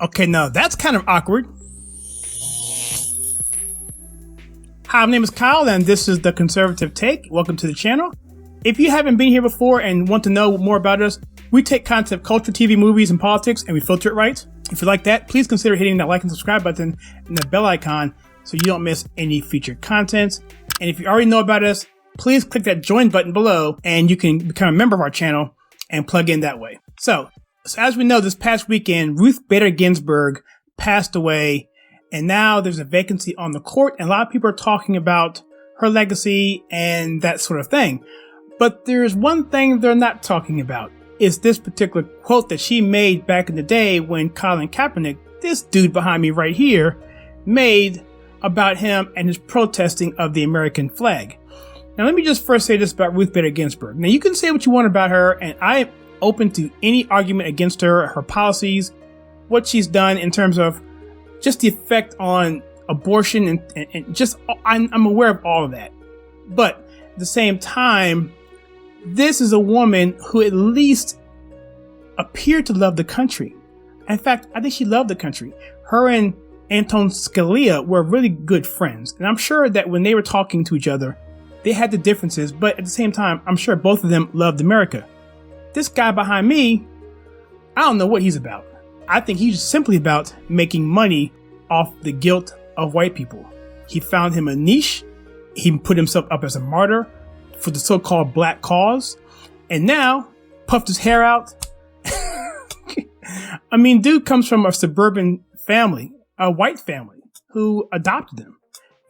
Okay, now that's kind of awkward. Hi, my name is Kyle, and this is The Conservative Take. Welcome to the channel. If you haven't been here before and want to know more about us, we take content of culture, TV, movies, and politics, and we filter it right. If you like that, please consider hitting that like and subscribe button and the bell icon so you don't miss any featured content. And if you already know about us, please click that join button below and you can become a member of our channel and plug in that way. So as we know, this past weekend, Ruth Bader Ginsberg passed away, and now there's a vacancy on the court, and a lot of people are talking about her legacy and that sort of thing. But there's one thing they're not talking about. Is this particular quote that she made back in the day when Colin Kaepernick, this dude behind me right here, made about him and his protesting of the American flag. Now, let me just first say this about Ruth Bader Ginsberg. Now, you can say what you want about her, and I'm open to any argument against her policies, what she's done in terms of just the effect on abortion, and just, I'm aware of all of that. But at the same time, this is a woman who at least appeared to love the country. In fact, I think she loved the country. Her and Anton Scalia were really good friends. And I'm sure that when they were talking to each other, they had the differences, but at the same time, I'm sure both of them loved America. This guy behind me, I don't know what he's about. I think he's simply about making money off the guilt of white people. He found him a niche. He put himself up as a martyr for the so-called black cause, and now puffed his hair out. I mean, dude comes from a suburban family, a white family who adopted him,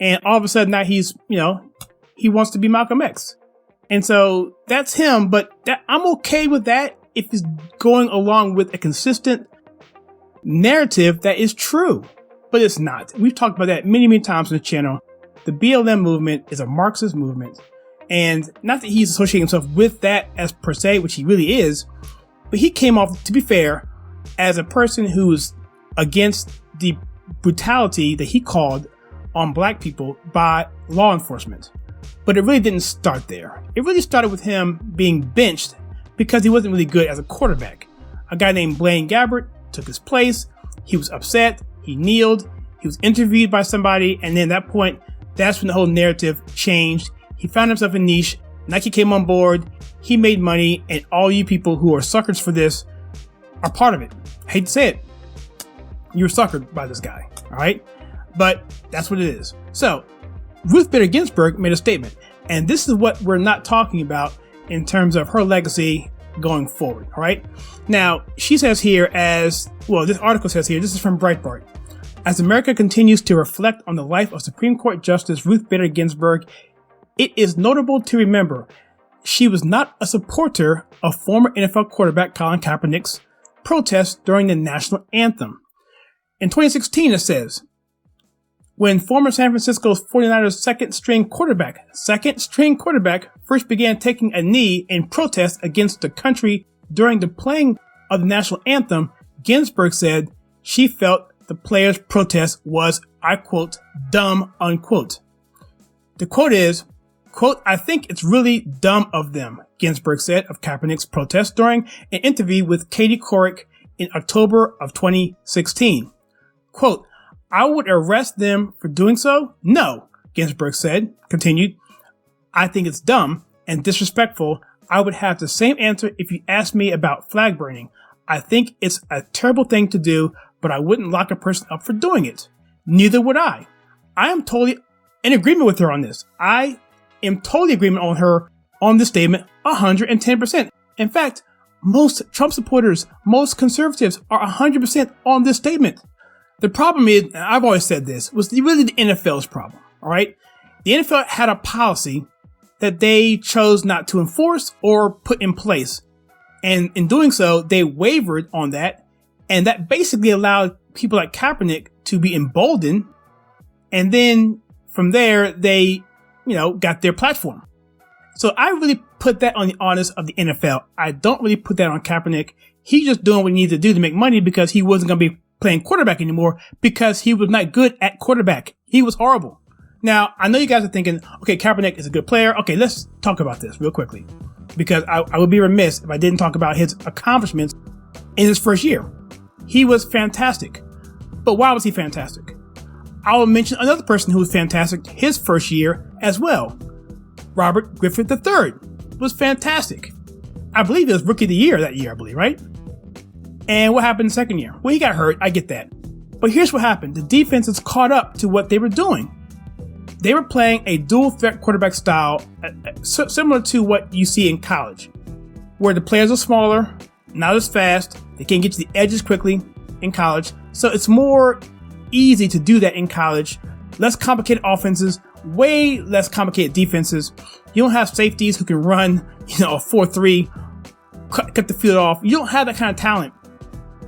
and all of a sudden now he's, he wants to be Malcolm X, and so that's him. But I'm okay with that if it's going along with a consistent narrative that is true, but it's not. We've talked about that many times on the channel. The BLM movement is a Marxist movement. And not that he's associating himself with that as per se, which he really is, but he came off, to be fair, as a person who's against the brutality that he called on black people by law enforcement. But it really didn't start there. It really started with him being benched because he wasn't really good as a quarterback. A guy named Blaine Gabbert took his place. He was upset. He kneeled. He was interviewed by somebody. And then at that point, that's when the whole narrative changed. He found himself a niche. Nike came on board. He made money. And all you people who are suckers for this are part of it. I hate to say it. You're suckered by this guy. All right. But that's what it is. So Ruth Bader Ginsberg made a statement. And this is what we're not talking about in terms of her legacy going forward. All right. Now, she says here this article says here, this is from Breitbart. As America continues to reflect on the life of Supreme Court Justice Ruth Bader Ginsberg, it is notable to remember she was not a supporter of former NFL quarterback Colin Kaepernick's protests during the national anthem. In 2016, it says, when former San Francisco 49ers second string quarterback first began taking a knee in protest against the country during the playing of the national anthem, Ginsberg said she felt the players' protest was, I quote, dumb, unquote. The quote is, quote, I think it's really dumb of them, Ginsberg said of Kaepernick's protest during an interview with Katie Couric in October of 2016. Quote, I would arrest them for doing so? No, Ginsberg continued. I think it's dumb and disrespectful. I would have the same answer if you asked me about flag burning. I think it's a terrible thing to do, but I wouldn't lock a person up for doing it. Neither would I. I am totally in agreement with her on this. I am totally in agreement on her on this statement, 110%. In fact, most Trump supporters, most conservatives are 100% on this statement. The problem is, and I've always said this, was really the NFL's problem, all right? The NFL had a policy that they chose not to enforce or put in place. And in doing so, they wavered on that. And that basically allowed people like Kaepernick to be emboldened. And then from there, they, got their platform. So I really put that on the onus of the NFL. I don't really put that on Kaepernick. He's just doing what he needs to do to make money because he wasn't going to be playing quarterback anymore because he was not good at quarterback. He was horrible. Now, I know you guys are thinking, okay, Kaepernick is a good player. Okay, let's talk about this real quickly because I would be remiss if I didn't talk about his accomplishments in his first year. he was fantastic. But why was he fantastic? I will mention another person who was fantastic his first year as well. Robert Griffith III was fantastic. I believe he was Rookie of the Year that year, I believe, right? And what happened the second year? Well, he got hurt, I get that. But here's what happened. The defenses caught up to what they were doing. They were playing a dual threat quarterback style, similar to what you see in college, where the players are smaller, not as fast, they can't get to the edges quickly in college. So it's more easy to do that in college. Less complicated offenses, way less complicated defenses. You don't have safeties who can run, a 4-3, cut the field off. You don't have that kind of talent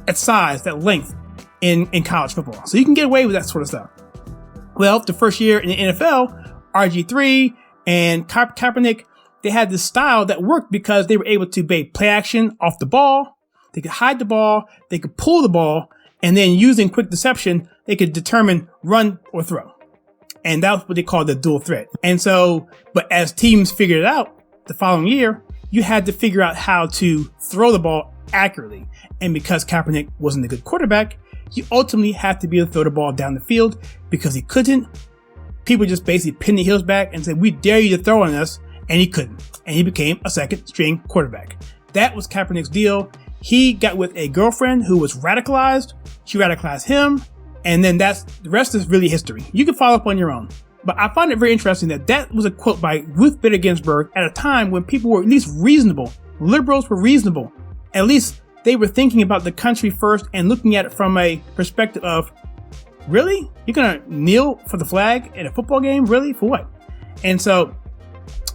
at size, that length in college football. So you can get away with that sort of stuff. Well, the first year in the NFL, RG3 and Kaepernick, they had this style that worked because they were able to play action off the ball. They could hide the ball. They could pull the ball. And then using quick deception, they could determine run or throw. And that's what they call the dual threat. And so, but as teams figured it out the following year, you had to figure out how to throw the ball accurately. And because Kaepernick wasn't a good quarterback, you ultimately had to be able to throw the ball down the field. Because he couldn't, people just basically pinned their heels back and said, we dare you to throw on us. And he couldn't. And he became a second string quarterback. That was Kaepernick's deal. He got with a girlfriend who was radicalized. She radicalized him. And then the rest is really history. You can follow up on your own. But I find it very interesting that was a quote by Ruth Bader Ginsberg at a time when people were at least reasonable. Liberals were reasonable. At least they were thinking about the country first and looking at it from a perspective of, really? You're going to kneel for the flag in a football game? Really? For what? And so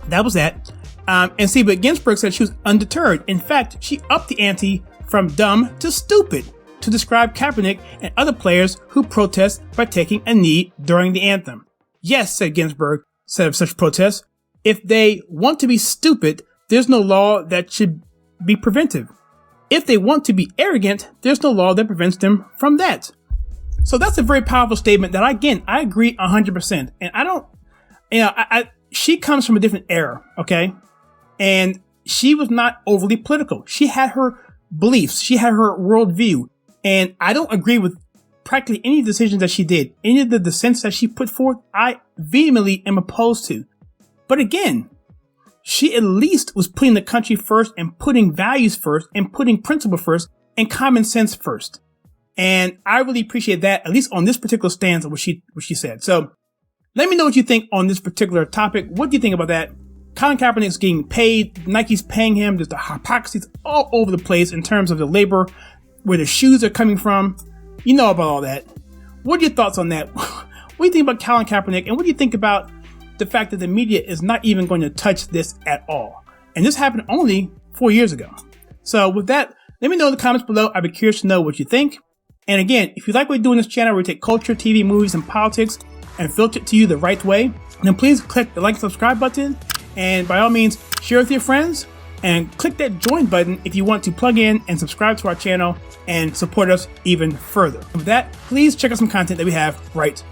that was that. But Ginsburg said she was undeterred. In fact, she upped the ante from dumb to stupid to describe Kaepernick and other players who protest by taking a knee during the anthem. Yes, said Ginsburg, said of such protests, if they want to be stupid, there's no law that should be preventive. If they want to be arrogant, there's no law that prevents them from that. So that's a very powerful statement that, I agree 100%. And I don't, she comes from a different era, okay? And she was not overly political. She had her beliefs. She had her worldview. And I don't agree with practically any decisions that she did. Any of the dissents that she put forth, I vehemently am opposed to. But again, she at least was putting the country first and putting values first and putting principle first and common sense first. And I really appreciate that, at least on this particular stance of what she said. So let me know what you think on this particular topic. What do you think about that? Colin Kaepernick's getting paid. Nike's paying him. There's the hypocrisies all over the place in terms of the labor, where the shoes are coming from. You know about all that. What are your thoughts on that? What do you think about Colin Kaepernick? And what do you think about the fact that the media is not even going to touch this at all? And this happened only 4 years ago. So with that, let me know in the comments below. I'd be curious to know what you think. And again, if you like what we do in this channel, where we take culture, TV, movies, and politics and filter it to you the right way, then please click the like and subscribe button. And by all means, share with your friends and click that join button if you want to plug in and subscribe to our channel and support us even further. With that, please check out some content that we have right